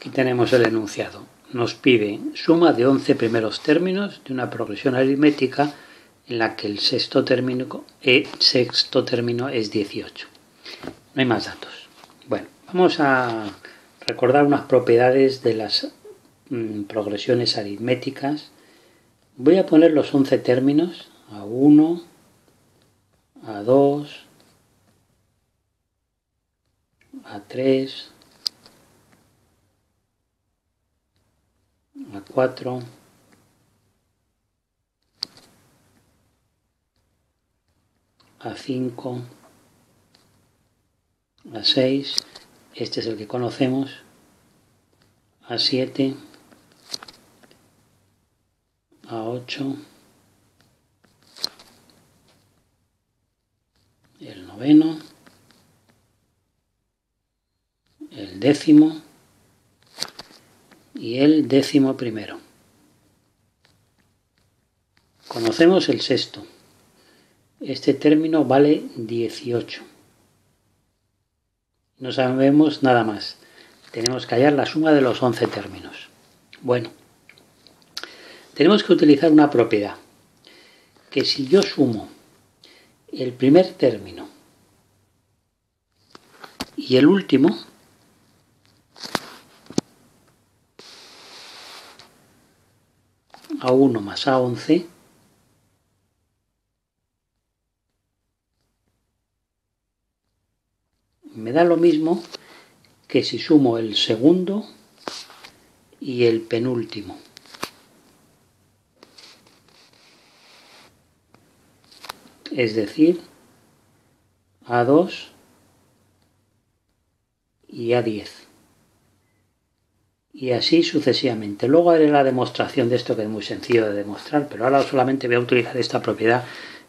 Aquí tenemos el enunciado. Nos pide suma de 11 primeros términos de una progresión aritmética en la que el sexto término es 18. No hay más datos. Bueno, vamos a recordar unas propiedades de las progresiones aritméticas. Voy a poner los 11 términos, A1, A2, A3, A4, A5, A6, este es el que conocemos, A7, A8, el noveno, el décimo y el 11º. Conocemos el sexto. Este término vale 18. No sabemos nada más. Tenemos que hallar la suma de los 11 términos. Bueno, tenemos que utilizar una propiedad. Que si yo sumo el primer término y el último, A1 más A11, me da lo mismo que si sumo el segundo y el penúltimo. Es decir, A2 y A10. Y así sucesivamente. Luego haré la demostración de esto, que es muy sencillo de demostrar, pero ahora solamente voy a utilizar esta propiedad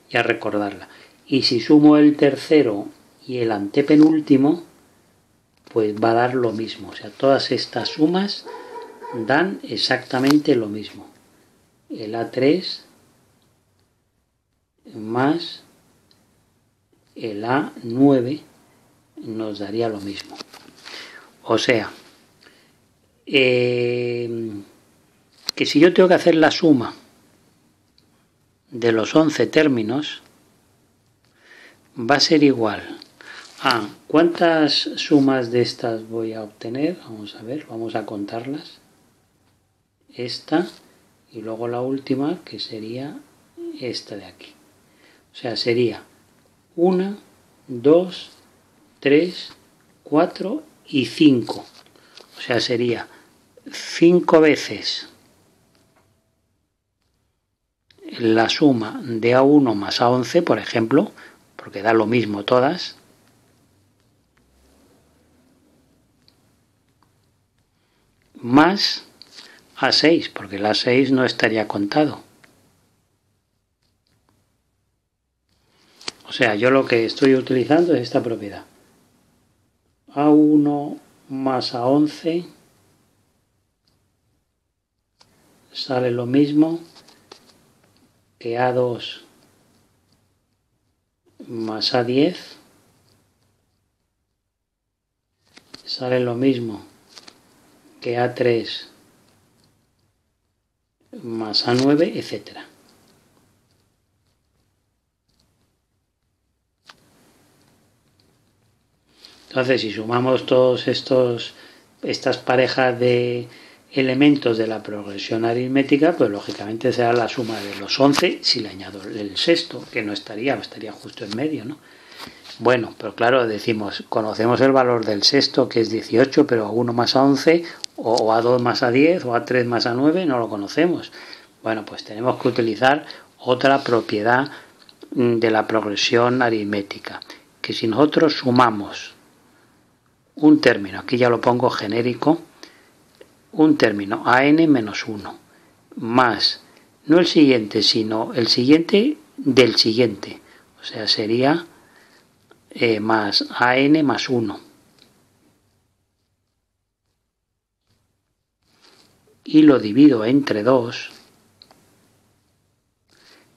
y a recordarla. Y si sumo el tercero y el antepenúltimo, pues va a dar lo mismo. O sea, todas estas sumas dan exactamente lo mismo. El A3 más el A9 nos daría lo mismo. O sea, que si yo tengo que hacer la suma de los 11 términos, va a ser igual a ¿cuántas sumas de estas voy a obtener? Vamos a ver, vamos a contarlas. Esta y luego la última, que sería esta de aquí. O sea, sería 1, 2, 3, 4 y 5. O sea, sería 5 veces la suma de A1 más A11, por ejemplo, porque da lo mismo todas, más A6, porque el A6 no estaría contado. O sea, yo lo que estoy utilizando es esta propiedad. A1 más A11 sale lo mismo que A2 más A10 sale lo mismo que A3 más A9, etc. Entonces, si sumamos todos estas parejas de elementos de la progresión aritmética, pues lógicamente será la suma de los 11 si le añado el sexto, que no estaría justo en medio, ¿no? Bueno, pero claro, decimos, conocemos el valor del sexto, que es 18, pero A1 más A11, o A2 más A10, o A3 más A9, no lo conocemos. Bueno, pues tenemos que utilizar otra propiedad de la progresión aritmética, que si nosotros sumamos un término, aquí ya lo pongo genérico, un término an menos 1, más, no el siguiente, sino el siguiente del siguiente, o sea, sería más an más 1. Y lo divido entre 2,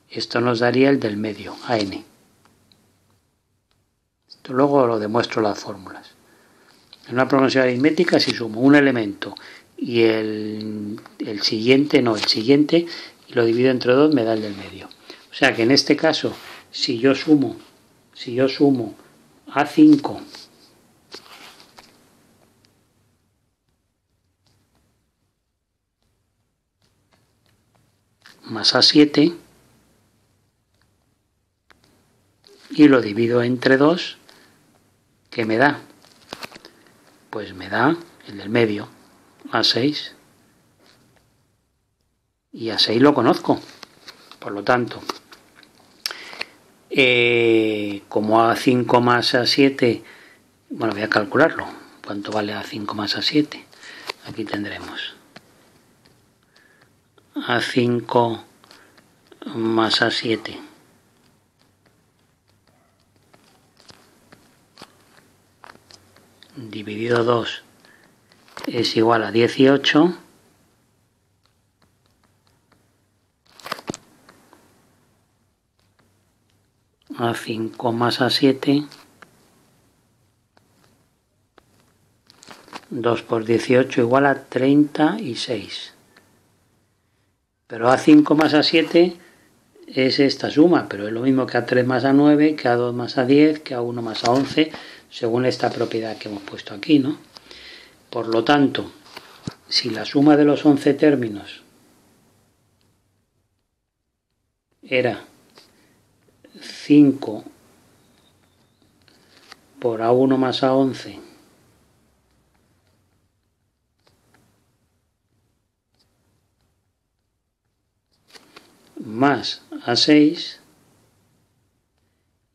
esto nos daría el del medio, an. Esto luego lo demuestro las fórmulas. En una progresión aritmética, si sumo un elemento y el siguiente, no, el siguiente, y lo divido entre 2, me da el del medio. O sea que en este caso, si yo sumo A5 más A7 y lo divido entre 2, ¿qué me da? Pues me da el del medio, A6. Y A6 lo conozco. Por lo tanto, como A5 más A7, bueno, voy a calcularlo. ¿Cuánto vale A5 más A7? Aquí tendremos A5 más A7 dividido 2 es igual a 18. A5 más A7, 2 por 18 igual a 36. Pero A5 más A7 es esta suma, pero es lo mismo que A3 más A9, que A2 más A10, que A1 más A11, según esta propiedad que hemos puesto aquí, ¿no? Por lo tanto, si la suma de los 11 términos era 5 por A1 más A11 más A6,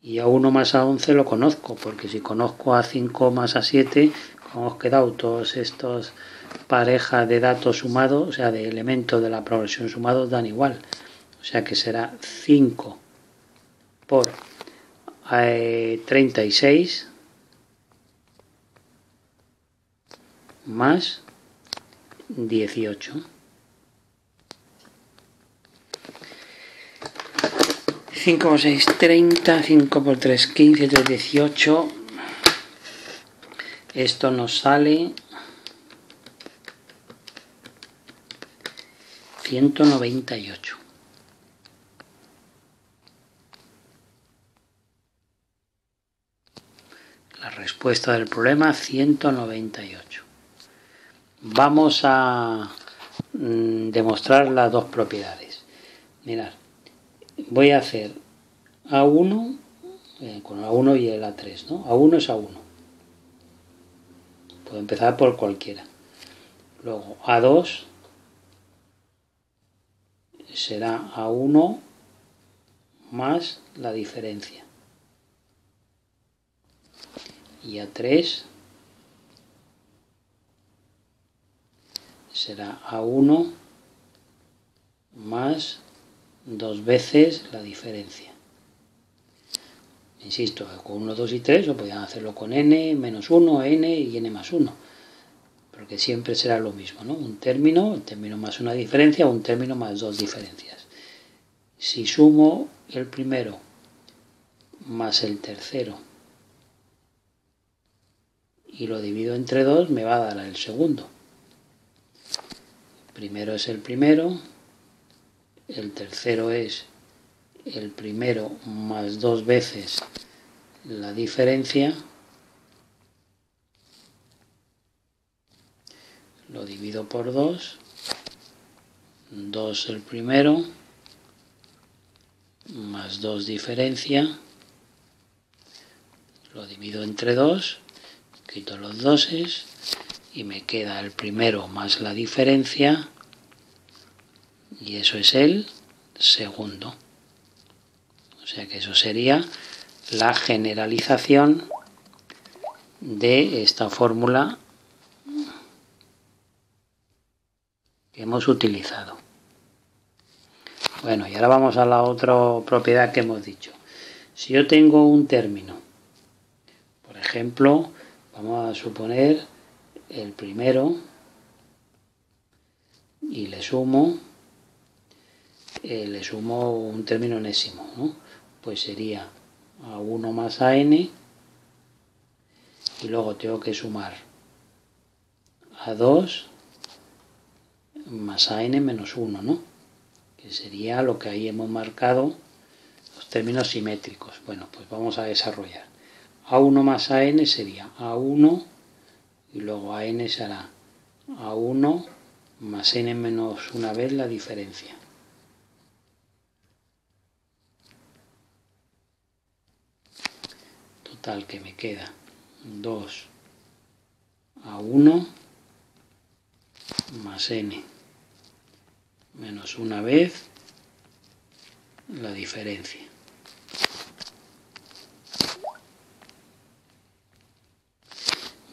y A1 más A11 lo conozco, porque si conozco A5 más A7, como hemos quedado todos estos parejas de datos sumados, o sea, de elementos de la progresión sumados, dan igual. O sea que será 5 por 36 más 18. 5 por 6, 30, 5 por 3, 15, 3, 18. Esto nos sale 198. La respuesta del problema, 198. Vamos a demostrar las dos propiedades. Mirad, voy a hacer A1 con A1 y el A3, ¿no? A1 es A1. Puedo empezar por cualquiera. Luego A2 será A1 más la diferencia. Y A3 será A1 más 2 veces la diferencia. Insisto, con 1, 2 y 3, o podían hacerlo con n menos 1, n y n más 1. Porque siempre será lo mismo, ¿no? Un término más una diferencia, un término más 2 diferencias. Si sumo el primero más el tercero y lo divido entre 2, me va a dar el segundo. El primero es el primero, el tercero es el primero más 2 veces la diferencia, lo divido por 2, 2 el primero, más 2 diferencia, lo divido entre 2, quito los doses y me queda el primero más la diferencia, y eso es el segundo. O sea que eso sería la generalización de esta fórmula que hemos utilizado. Bueno, y ahora vamos a la otra propiedad que hemos dicho. Si yo tengo un término, por ejemplo, vamos a suponer el primero y le sumo un término enésimo, ¿no? Pues sería A1 más AN, y luego tengo que sumar A2 más AN menos 1, ¿no? Que sería lo que ahí hemos marcado, los términos simétricos. Bueno, pues vamos a desarrollar. A1 más AN sería A1 y luego AN será A1 más N menos una vez la diferencia. Total, que me queda 2 A1 más N menos una vez la diferencia.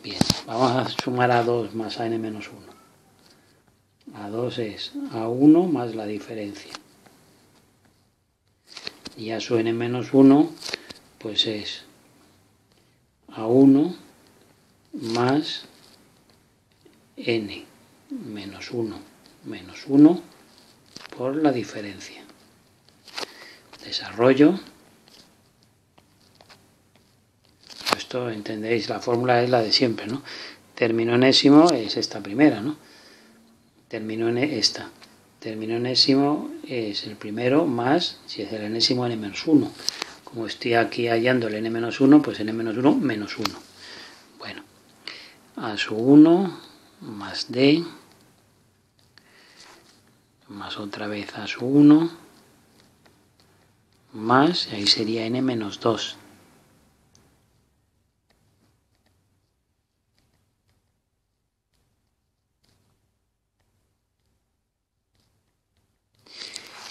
Bien, vamos a sumar A2 más AN menos 1. A2 es A1 más la diferencia. Y a su N menos 1, pues es A1 más N menos 1 por la diferencia. Desarrollo. Esto entendéis, la fórmula es la de siempre, ¿no? Término enésimo es esta primera, ¿no? Término enésimo es el primero más, si es el enésimo, n menos 1. Como estoy aquí hallando el n menos 1, pues n menos 1 menos 1. Bueno, a su 1 más d más otra vez a su 1 más, y ahí sería n menos 2.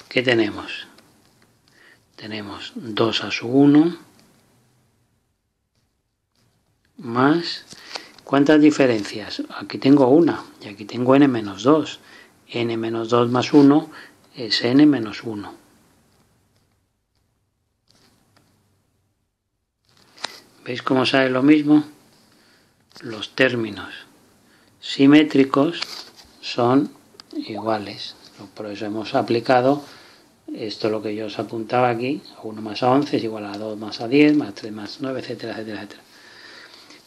¿Qué tenemos? Tenemos 2 a su 1 más, ¿cuántas diferencias? Aquí tengo una y aquí tengo n menos 2. N menos 2 más 1 es n menos 1. ¿Veis cómo sale lo mismo? Los términos simétricos son iguales. Por eso hemos aplicado esto, lo que yo os apuntaba aquí, A1 más A11 es igual a 2 más A10, más 3 más 9, etcétera, etcétera, etcétera.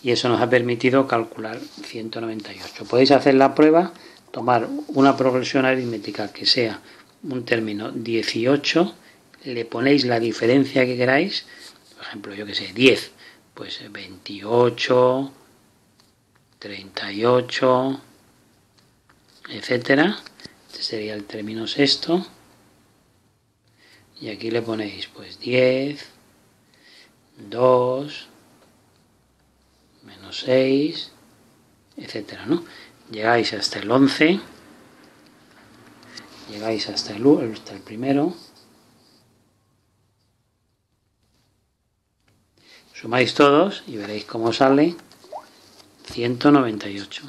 Y eso nos ha permitido calcular 198. Podéis hacer la prueba, tomar una progresión aritmética que sea un término 18, le ponéis la diferencia que queráis, por ejemplo, yo que sé, 10, pues 28, 38, etcétera. Este sería el término sexto. Y aquí le ponéis pues 10, 2, menos 6, etcétera, ¿no? Llegáis hasta el 11, llegáis hasta el primero, sumáis todos y veréis cómo sale 198.